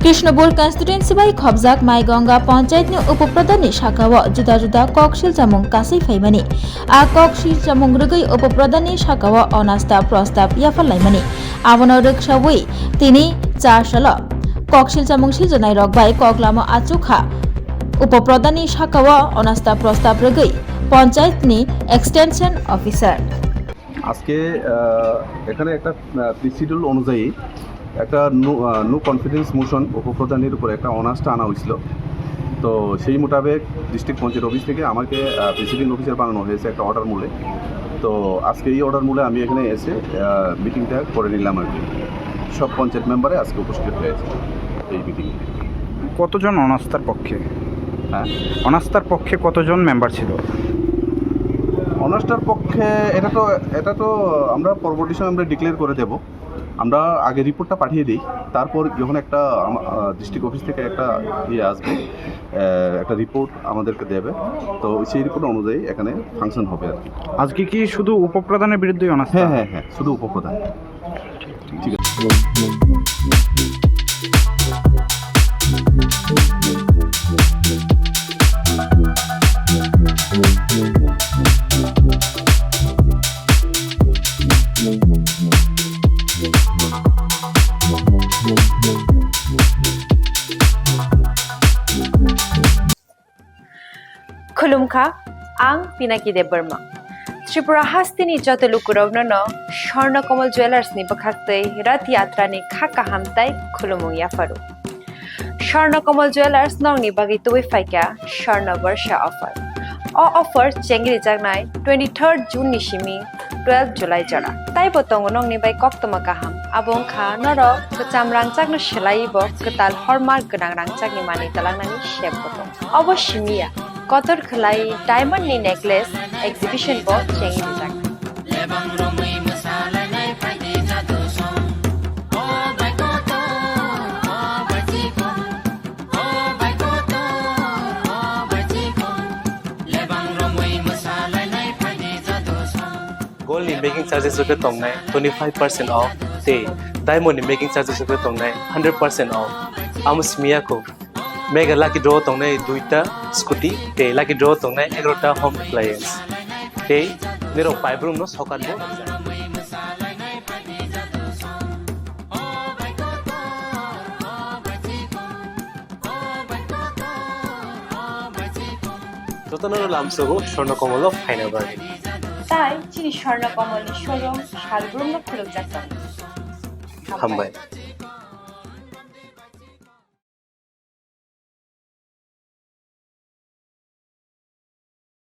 Krishnapur constituency bai khobjak Maigonga panchayat ni upradhani shakao juda-juda kokshil chamung kasai phaimani a kokshil chamung rwgui upradhani shakao onasta prostab yafalaimani abono rwksawui tini charsalo kokshil chamung siljanai rok bai koklamo achukha upradhani shakao onasta prostab rwgui panchayat ni extension officer আজকে এখানে একটা প্রিসিডিউল অনুযায়ী একটা no confidence motion উপপ্রধানের উপরে একটা অনার্সটা আনা হয়েছিল। তো সেই মোতাবেক ডিস্ট্রিক্ট পঞ্চায়েত অফিস থেকে আমাকে প্রেসিডেন্ট অফিসার বানানো হয়েছে একটা অর্ডার মূলে। তো আজকে এই অর্ডার মূলে আমি এখানে এসে মিটিংটা করে নিলাম আর কি। সব পঞ্চায়েত মেম্বারে আজকে উপস্থিত হয়েছে এই মিটিংয়ে। কতজন অনাস্থার পক্ষে? হ্যাঁ, অনাস্থার পক্ষে কতজন মেম্বার ছিল? অনার্সটার পক্ষে এটা তো আমরা পরবর্তী সময় আমরা ডিক্লেয়ার করে দেব। আমরা আগে রিপোর্টটা পাঠিয়ে দিই, তারপর যখন একটা ডিস্ট্রিক্ট অফিস থেকে একটা আসবে, একটা রিপোর্ট আমাদেরকে দেবে, তো সেই রিপোর্ট অনুযায়ী এখানে ফাংশন হবে আর কি। আজকে কি শুধু উপপ্রধানের বিরুদ্ধে অনাস্থা? হ্যাঁ, শুধু উপপ্রধান। ঠিক আছে। Khulumkha, ang Pinaki de Burma. Tripura Hastini Jotalukurovno, Sharna Komal Jewelers ni Bakakte, Rat Yatra ni Khaka Hamtai, Khulumung Yafaru. Sharna Komal Jewelers nong ni Bagitui Faika, Sharna Varsha offer. All offer Chengri Jagnai, 23rd June Nishimi, 12th July Jara. Tai Botong nong ni by Koktomakaham, Abong Kha, Noro, Katam Rangchak no Shalai Bok, Katal Hormar Ganang Rangchak ni Mani Talanani Shep Botong. Obo Shimia. Kotor Khalai Diamond ni Necklace Exhibition bo Chengi Rijak. Gold ni making charges rupe tongnai 25% off te diamond ni making charges rupe tongnai 100% off amus miya ko mega lucky draw tongnai duita scooty te lucky draw tongnai 11ta home appliance te nero five room no sokat bo Jotono lamsogo Sharna Komalo final bargain Tai chini Sharna Komal ni showroom Shalbrum no khuluk jakta. Hambai